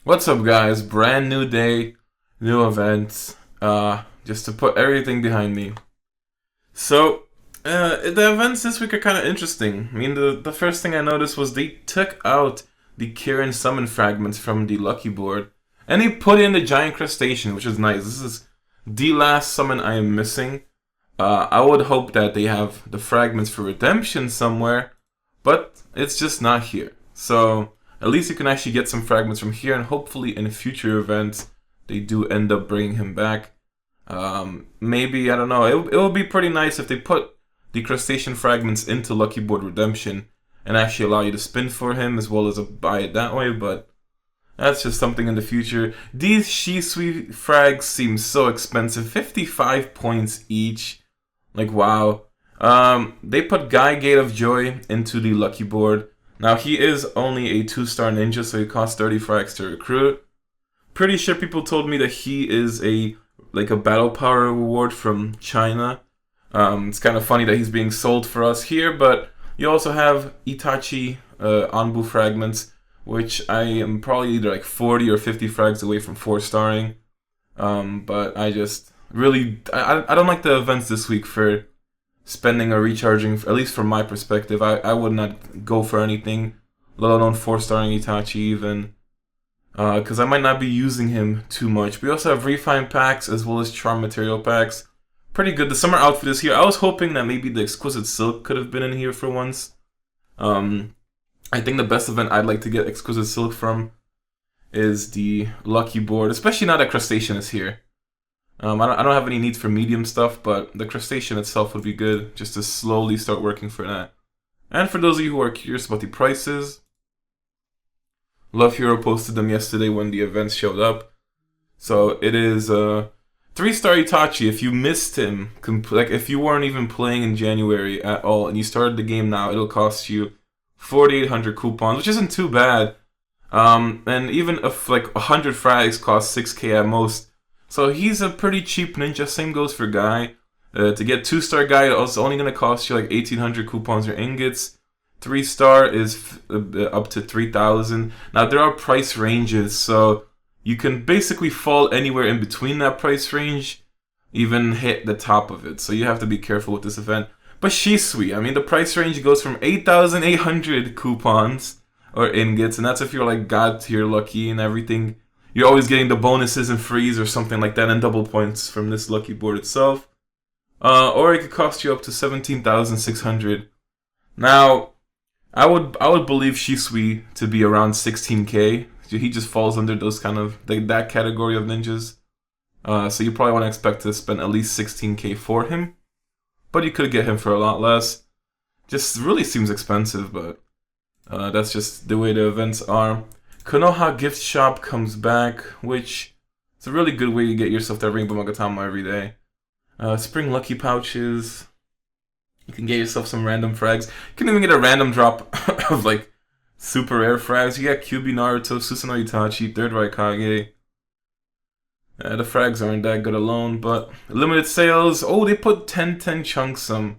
What's up, guys? Brand new day, new events. Just to put everything behind me. So, the events this week are kind of interesting. I mean, the first thing I noticed was they took out the Kirin summon fragments from the Lucky board, and they put in the giant crustacean, which is nice. This is the last summon I am missing. I would hope that they have the fragments for redemption somewhere, but it's just not here. So at least you can actually get some fragments from here, and hopefully in future events they do end up bringing him back. Maybe, I don't know. It would be pretty nice if they put the crustacean fragments into Lucky Board Redemption and actually allow you to spin for him as well as buy it that way, but that's just something in the future. These Shisui frags seem so expensive. 55 points each. Like, wow. They put Guy Gate of Joy into the Lucky Board. Now, he is only a 2-star ninja, so he costs 30 frags to recruit. Pretty sure people told me that he is a battle power reward from China. It's kind of funny that he's being sold for us here, but you also have Itachi Anbu fragments, which I am probably either like 40 or 50 frags away from 4-starring. But I just really I don't like the events this week for spending or recharging, at least from my perspective. I would not go for anything, let alone 4-starring Itachi even, because I might not be using him too much. We also have Refine packs as well as Charm Material packs. Pretty good. The summer outfit is here. I was hoping that maybe the Exquisite Silk could have been in here for once. I think the best event I'd like to get Exquisite Silk from is the Lucky Board, especially now that Crustacean is here. I don't have any needs for medium stuff, but the crustacean itself would be good just to slowly start working for that. And for those of you who are curious about the prices, Love Hero posted them yesterday when the events showed up. So it is 3-star Itachi. If you missed him, if you weren't even playing in January at all and you started the game now, it'll cost you 4,800 coupons, which isn't too bad. And even if 100 frags cost 6k at most. So he's a pretty cheap ninja. Same goes for Guy. To get 2-star Guy, it's only going to cost you like 1,800 coupons or ingots. 3-star is up to 3,000. Now there are price ranges, so you can basically fall anywhere in between that price range, even hit the top of it. So you have to be careful with this event. But Shisui, I mean, the price range goes from 8,800 coupons or ingots, and that's if you're like God tier lucky and everything. You're always getting the bonuses and frees or something like that and double points from this lucky board itself. Or it could cost you up to 17,600. Now, I would believe Shisui to be around 16k. He just falls under those kind of that category of ninjas. So you probably want to expect to spend at least 16k for him. But you could get him for a lot less. Just really seems expensive, but that's just the way the events are. Konoha Gift Shop comes back, which is a really good way to get yourself that Rainbow Magatama every day. Spring Lucky Pouches. You can get yourself some random frags. You can even get a random drop of super rare frags. You got Kyuubi Naruto, Susanoo Itachi, 3rd Raikage. The frags aren't that good alone, but limited sales. Oh, they put 10/10 Chunksum.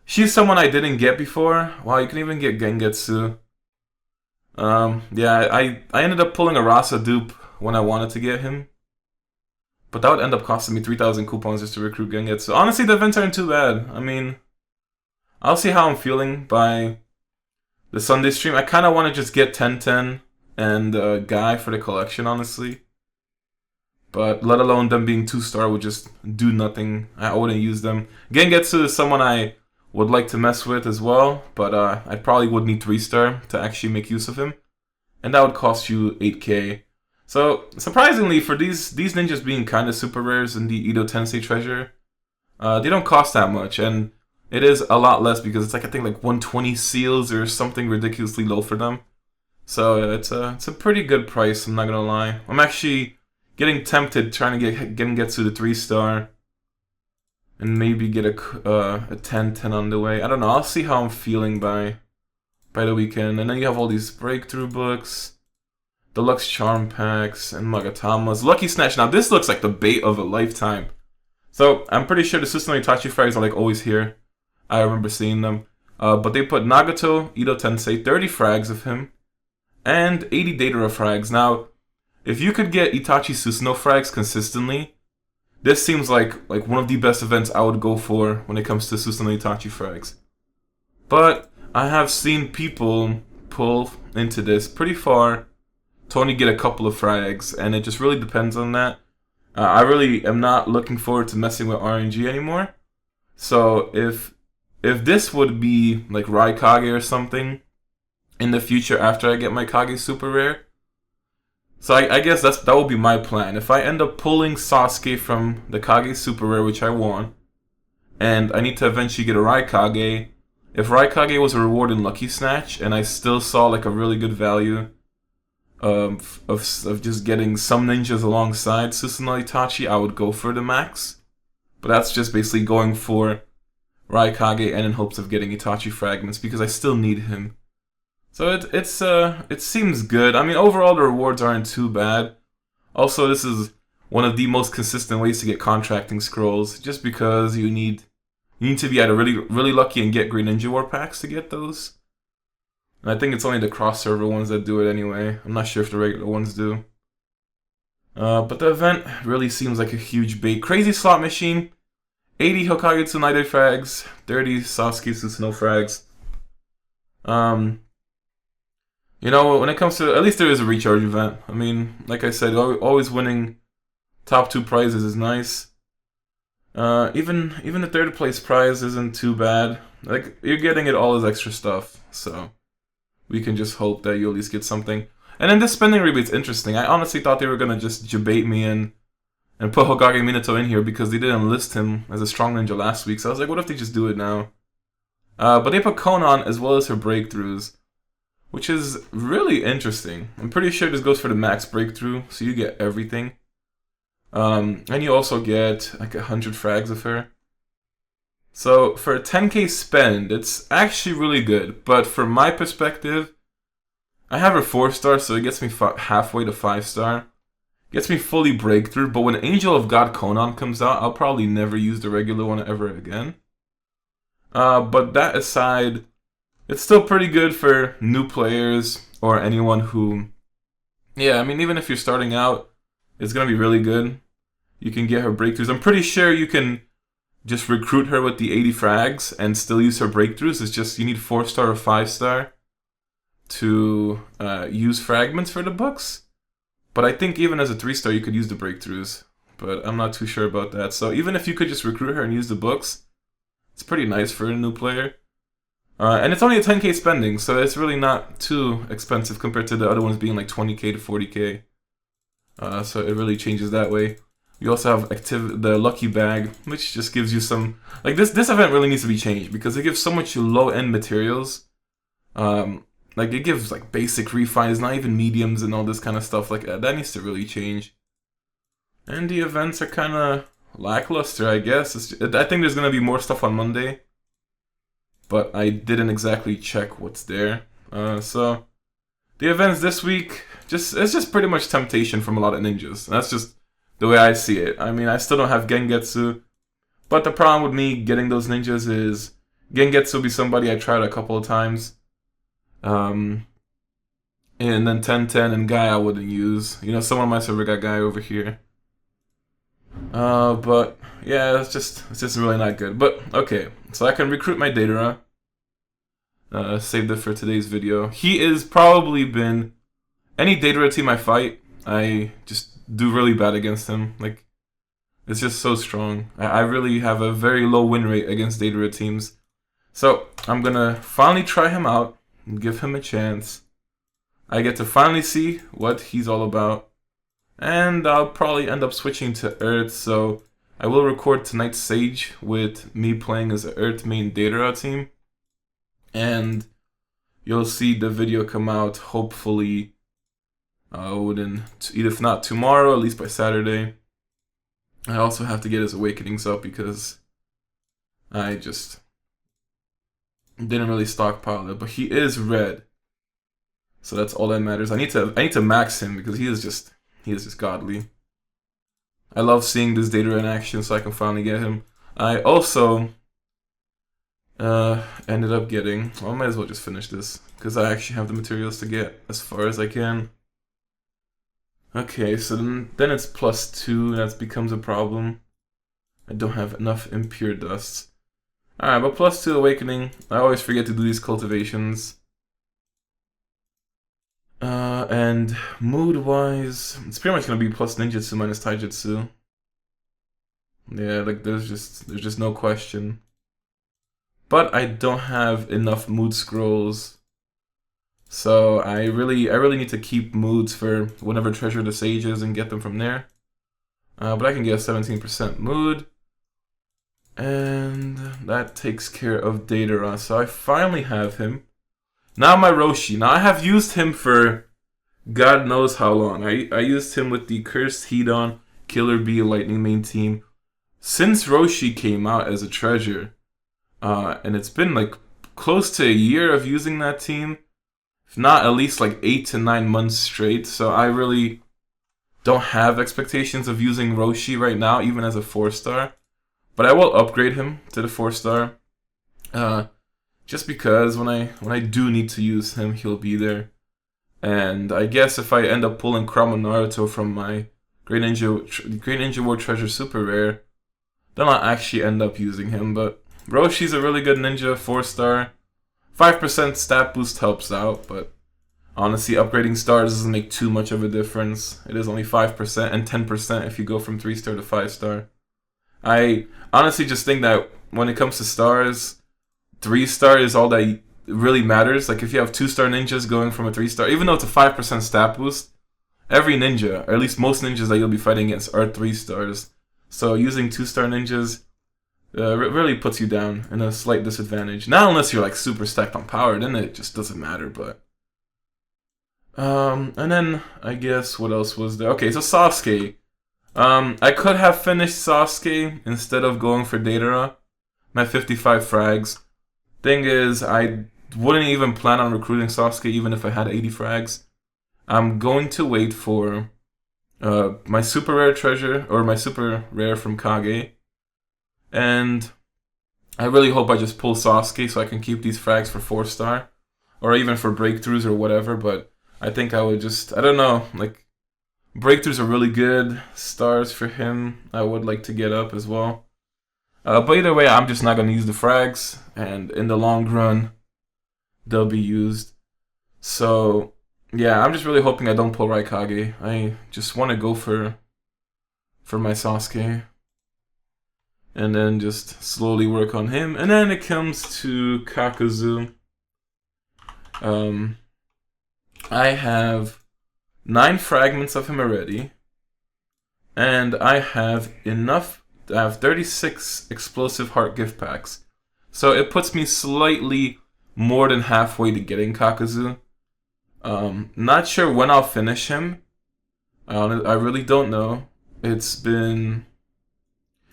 She's someone I didn't get before. Wow, you can even get Gengetsu. Yeah, I ended up pulling a Rasa dupe when I wanted to get him. But that would end up costing me 3,000 coupons just to recruit Gengetsu. So honestly, the events aren't too bad. I mean, I'll see how I'm feeling by the Sunday stream. I kind of want to just get 10/10 and Guy for the collection, honestly. But let alone them being 2-star would just do nothing. I wouldn't use them. Gengetsu is someone I would like to mess with as well, but I probably would need 3-star to actually make use of him. And that would cost you 8k. So, surprisingly, for these ninjas being kind of super rares in the Edo Tensei treasure, they don't cost that much, and it is a lot less because it's I think 120 seals or something ridiculously low for them. So it's a pretty good price, I'm not gonna lie. I'm actually getting tempted trying to get Gengetsu to 3-star. And maybe get a 10/10 on the way. I don't know. I'll see how I'm feeling by the weekend. And then you have all these breakthrough books, deluxe charm packs, and Magatamas. Lucky Snatch. Now this looks like the bait of a lifetime. So I'm pretty sure the Susanoo Itachi frags are always here. I remember seeing them. But they put Nagato, Edo Tensei, 30 frags of him. and 80 Deidara frags. Now, if you could get Itachi Susanoo frags consistently, this seems like one of the best events I would go for when it comes to Susanoo Itachi frags. But I have seen people pull into this pretty far to only get a couple of frags, and it just really depends on that. I really am not looking forward to messing with RNG anymore. So if this would be like Raikage or something in the future after I get my Kage super rare, so I guess that will be my plan. If I end up pulling Sasuke from the Kage super rare, which I want, and I need to eventually get a Raikage, if Raikage was a reward in Lucky Snatch and I still saw like a really good value of just getting some ninjas alongside Susanoo Itachi, I would go for the max. But that's just basically going for Raikage and in hopes of getting Itachi fragments because I still need him. So it seems good. I mean, overall the rewards aren't too bad. Also, this is one of the most consistent ways to get contracting scrolls, just because you need to be either really lucky and get Great Ninja War packs to get those. And I think it's only the cross server ones that do it anyway. I'm not sure if the regular ones do. But the event really seems like a huge bait. Crazy slot machine, 80 Hokage Tsunade frags, 30 Sasuke Susanoo frags. You know, when it comes to, at least there is a recharge event. I mean, like I said, always winning top 2 prizes is nice. Even the 3rd place prize isn't too bad. Like, you're getting it all as extra stuff, so we can just hope that you at least get something. And then this spending rebate's interesting. I honestly thought they were gonna just jabait me and put Hokage Minato in here because they didn't list him as a strong ninja last week. So I was like, what if they just do it now? But they put Konan as well as her breakthroughs, which is really interesting. I'm pretty sure this goes for the max breakthrough, so you get everything. And you also get like 100 frags of her. So for a 10k spend, it's actually really good. But from my perspective, I have her 4-star, so it gets me halfway to 5-star. Gets me fully breakthrough, but when Angel of God Konan comes out, I'll probably never use the regular one ever again. But that aside, it's still pretty good for new players or anyone who... Yeah, I mean, even if you're starting out, it's going to be really good. You can get her breakthroughs. I'm pretty sure you can just recruit her with the 80 frags and still use her breakthroughs. It's just you need 4-star or 5-star to use fragments for the books. But I think even as a 3-star, you could use the breakthroughs. But I'm not too sure about that. So even if you could just recruit her and use the books, it's pretty nice for a new player. And it's only a 10k spending, so it's really not too expensive compared to the other ones being like 20k to 40k. So it really changes that way. You also have the Lucky Bag, which just gives you some... Like, this event really needs to be changed because it gives so much low-end materials. Like, it gives, like, basic refines, not even mediums and all this kind of stuff like that. That needs to really change. And the events are kind of lackluster, I guess. I think there's going to be more stuff on Monday. But I didn't exactly check what's there. So, the events this week, it's just pretty much temptation from a lot of ninjas. That's just the way I see it. I mean, I still don't have Gengetsu. But the problem with me getting those ninjas is Gengetsu will be somebody I tried a couple of times. And then 10-10 and Guy I wouldn't use. You know, someone on my server got Guy over here. But yeah, it's just really not good. But okay, so I can recruit my Deidara. Saved it for today's video. He is probably been any Deidara team I fight, I just do really bad against him. Like, it's just so strong. I really have a very low win rate against Deidara teams. So I'm gonna finally try him out and give him a chance. I get to finally see what he's all about. And I'll probably end up switching to Earth, so I will record tonight's Sage with me playing as an Earth main Deidara team. And you'll see the video come out, hopefully, if not tomorrow, at least by Saturday. I also have to get his Awakenings up because I just didn't really stockpile it. But he is red, so that's all that matters. I need to max him because he is just godly. I love seeing this Deidara in action, so I can finally get him. I also ended up getting. Well, I might as well just finish this because I actually have the materials to get as far as I can. Okay, so then it's +2. That becomes a problem. I don't have enough impure dusts. Alright, but +2 awakening. I always forget to do these cultivations. And mood-wise, it's pretty much gonna be plus ninjutsu minus taijutsu. Yeah, like there's just no question. But I don't have enough mood scrolls. So I really need to keep moods for whenever Treasure the Sages and get them from there. But I can get a 17% mood. And that takes care of Deidara. So I finally have him. Now my Roshi. Now I have used him for God knows how long. I used him with the Cursed Hedon, Killer Bee, Lightning main team since Roshi came out as a treasure. And it's been like close to a year of using that team. If not at least like 8 to 9 months straight. So I really don't have expectations of using Roshi right now, even as a 4-star. But I will upgrade him to the 4-star. Just because when I do need to use him, he'll be there. And I guess if I end up pulling Kurama Naruto from my Great Ninja War Treasure Super Rare, then I'll actually end up using him. But Roshi's a really good ninja, 4-star. 5% stat boost helps out, but honestly, upgrading stars doesn't make too much of a difference. It is only 5% and 10% if you go from 3-star to 5-star. I honestly just think that when it comes to stars, 3-star is all that really matters. Like if you have 2-star ninjas going from a 3-star, even though it's a 5% stat boost, every ninja, or at least most ninjas that you'll be fighting against, are 3-stars. So using 2-star ninjas really puts you down in a slight disadvantage. Not unless you're like super stacked on power, then it just doesn't matter. But and then I guess what else was there? Okay, so Sasuke. I could have finished Sasuke instead of going for Deidara. I'm at 55 frags. Thing is, I wouldn't even plan on recruiting Sasuke even if I had 80 frags. I'm going to wait for my super rare treasure, or my super rare from Kage. And I really hope I just pull Sasuke so I can keep these frags for 4-star. Or even for breakthroughs or whatever, but I think I would just, I don't know, like, breakthroughs are really good. Stars for him, I would like to get up as well. But either way, I'm just not going to use the frags, and in the long run, they'll be used. So, yeah, I'm just really hoping I don't pull Raikage. I just want to go for my Sasuke. And then just slowly work on him. And then it comes to Kakuzu. I have 9 fragments of him already. And I have enough. I have 36 explosive heart gift packs. So it puts me slightly more than halfway to getting Kakuzu. Not sure when I'll finish him. I really don't know.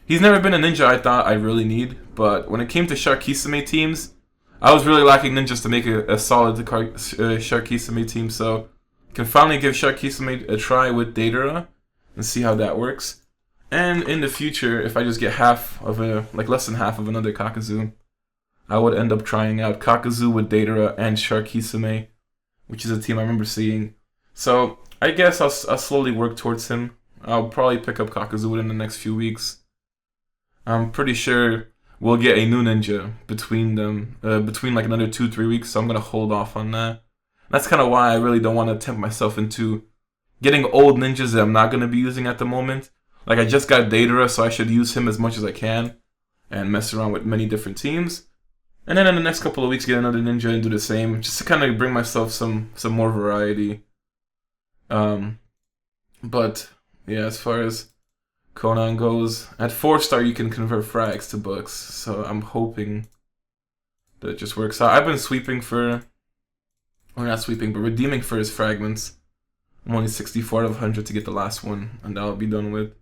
He's never been a ninja I thought I really need, but when it came to Shark Kisame teams, I was really lacking ninjas to make a solid Shark Kisame team, so I can finally give Shark Kisame a try with Deidara and see how that works. And in the future, if I just get less than half of another Kakuzu, I would end up trying out Kakuzu with Deidara and Shark Kisame, which is a team I remember seeing. So I guess I'll slowly work towards him. I'll probably pick up Kakuzu within the next few weeks. I'm pretty sure we'll get a new ninja between like another 2-3 weeks, so I'm going to hold off on that. That's kind of why I really don't want to tempt myself into getting old ninjas that I'm not going to be using at the moment. Like, I just got Deidara, so I should use him as much as I can and mess around with many different teams. And then in the next couple of weeks, get another ninja and do the same, just to kind of bring myself some more variety. But, yeah, as far as Conan goes, at 4-star you can convert frags to books, so I'm hoping that it just works out. I've been redeeming for his fragments. I'm only 64 out of 100 to get the last one, and that'll be done with.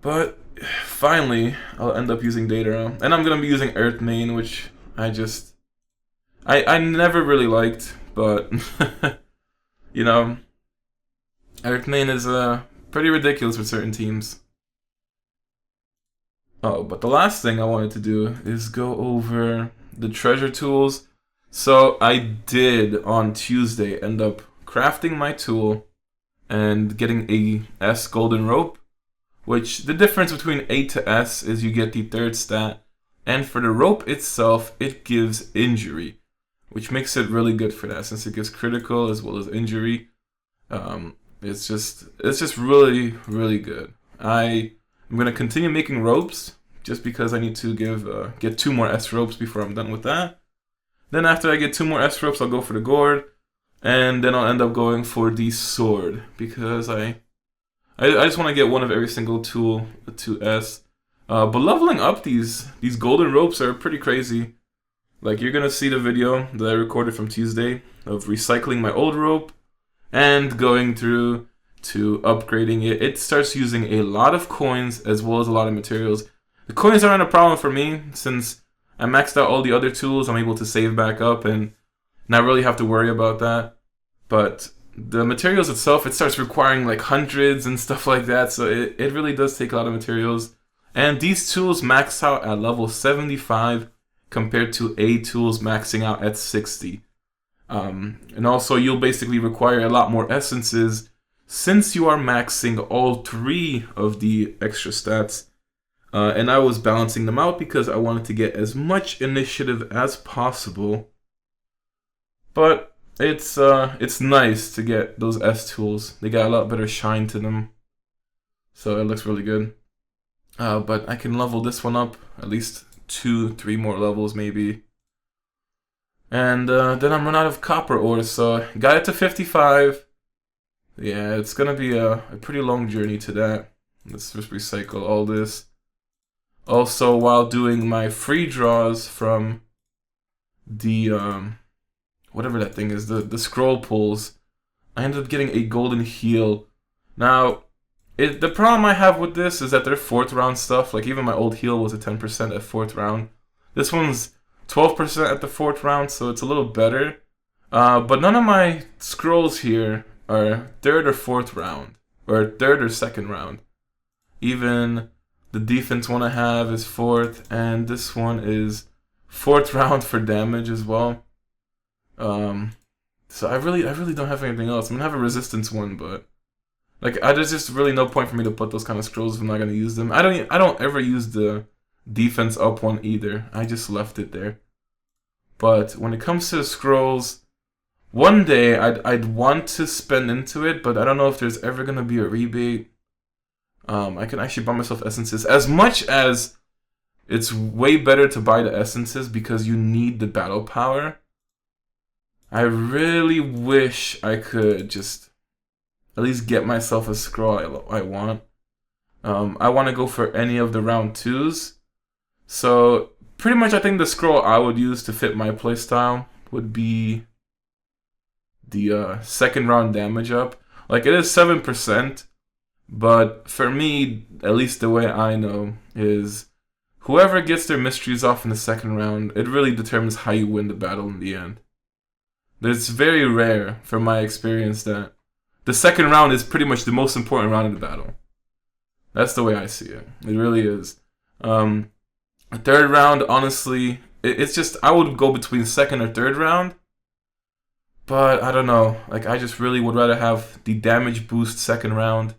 But finally, I'll end up using Deidara, and I'm gonna be using Earthmane, which I never really liked, but you know, Earthmane is pretty ridiculous with certain teams. Oh, but the last thing I wanted to do is go over the treasure tools. So I did on Tuesday end up crafting my tool and getting a S golden rope, which the difference between A to S is you get the third stat, and for the rope itself, it gives injury, which makes it really good for that since it gives critical as well as injury. It's just really really good. I'm gonna continue making ropes just because I need to get 2 more S ropes before I'm done with that. Then after I get 2 more S ropes, I'll go for the gourd, and then I'll end up going for the sword because I just want to get one of every single tool to S. But leveling up these golden ropes are pretty crazy. Like, you're gonna see the video that I recorded from Tuesday of recycling my old rope and going through to upgrading it. It starts using a lot of coins as well as a lot of materials. The coins aren't a problem for me since I maxed out all the other tools. I'm able to save back up and not really have to worry about that. But the materials itself, it starts requiring like hundreds and stuff like that. So it really does take a lot of materials. And these tools max out at level 75 compared to A tools maxing out at 60. And also you'll basically require a lot more essences since you are maxing all 3 of the extra stats. And I was balancing them out because I wanted to get as much initiative as possible. But it's nice to get those S tools. They got a lot better shine to them. So it looks really good. But I can level this one up at least 2-3 more levels maybe. And then I'm run out of copper ore, so got it to 55. Yeah, it's gonna be a pretty long journey to that. Let's just recycle all this. Also, while doing my free draws from the whatever that thing is, the scroll pulls, I ended up getting a golden heal. Now, the problem I have with this is that they're 4th round stuff. Like, even my old heal was a 10% at 4th round. This one's 12% at the 4th round, so it's a little better. But none of my scrolls here are 3rd or 4th round, or 3rd or 2nd round. Even the defense one I have is 4th, and this one is 4th round for damage as well. So I really don't have anything else. I'm gonna have a resistance one, but like there's just really no point for me to put those kind of scrolls if I'm not gonna use them. I don't ever use the defense up one either. I just left it there. But when it comes to the scrolls, one day I'd want to spend into it, but I don't know if there's ever gonna be a rebate. I can actually buy myself essences. As much as it's way better to buy the essences because you need the battle power, I really wish I could just at least get myself a scroll I want. I want to go for any of the round 2s. So pretty much I think the scroll I would use to fit my playstyle would be the 2nd round damage up. Like, it is 7%, but for me, at least the way I know, is whoever gets their mysteries off in the 2nd round, it really determines how you win the battle in the end. It's very rare, from my experience, that the 2nd round is pretty much the most important round of the battle. That's the way I see it. It really is. A 3rd round, honestly, it's just, I would go between 2nd or 3rd round. But I don't know. Like, I just really would rather have the damage boost 2nd round,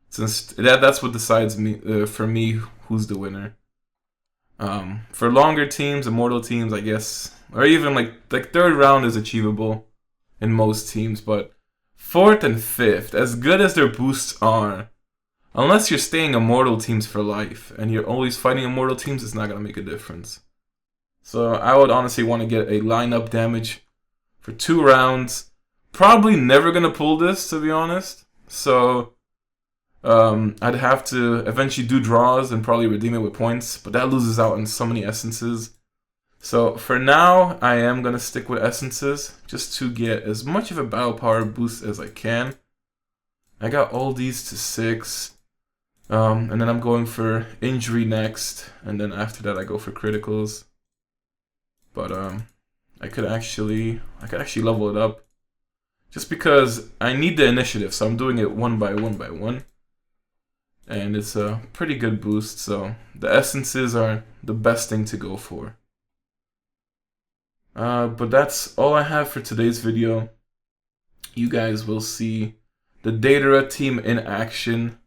since that's what decides me for me who's the winner. For longer teams, immortal teams, I guess, or even like 3rd round is achievable in most teams, but 4th and 5th, as good as their boosts are, unless you're staying immortal teams for life and you're always fighting immortal teams, it's not gonna make a difference. So I would honestly want to get a lineup damage for 2 rounds. Probably never gonna pull this, to be honest. So I'd have to eventually do draws and probably redeem it with points, but that loses out on so many essences. So for now, I am gonna stick with essences just to get as much of a battle power boost as I can. I got all these to 6, and then I'm going for injury next, and then after that I go for criticals. But I could actually level it up, just because I need the initiative, so I'm doing it one by one by one. and it's a pretty good boost, so the essences are the best thing to go for. But that's all I have for today's video. You guys will see the Deidara team in action.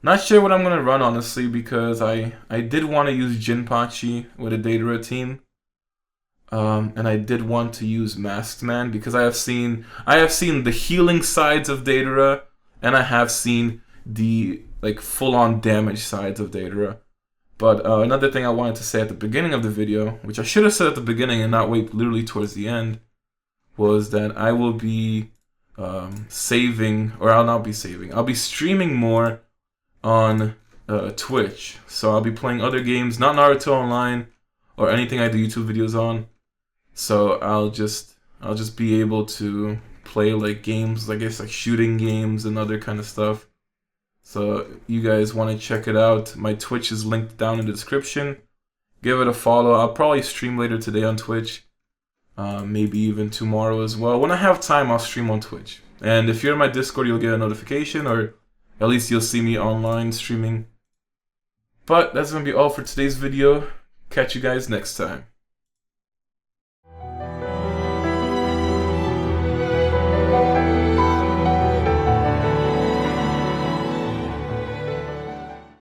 Not sure what I'm gonna run, honestly, because I did want to use Jinpachi with a Deidara team. And I did want to use Masked Man because I have seen the healing sides of Deidara, and I have seen the like full-on damage sides of Deidara. But another thing I wanted to say at the beginning of the video, which I should have said at the beginning and not wait literally towards the end, was that I will be saving, or I'll not be saving. I'll be streaming more on Twitch. So I'll be playing other games, not Naruto Online or anything I do YouTube videos on. So I'll just be able to play like games, I guess like shooting games and other kind of stuff. So you guys want to check it out, my Twitch is linked down in the description. Give it a follow. I'll probably stream later today on Twitch. Maybe even tomorrow as well. When I have time, I'll stream on Twitch. And if you're in my Discord, you'll get a notification, or at least you'll see me online streaming. But that's going to be all for today's video. Catch you guys next time.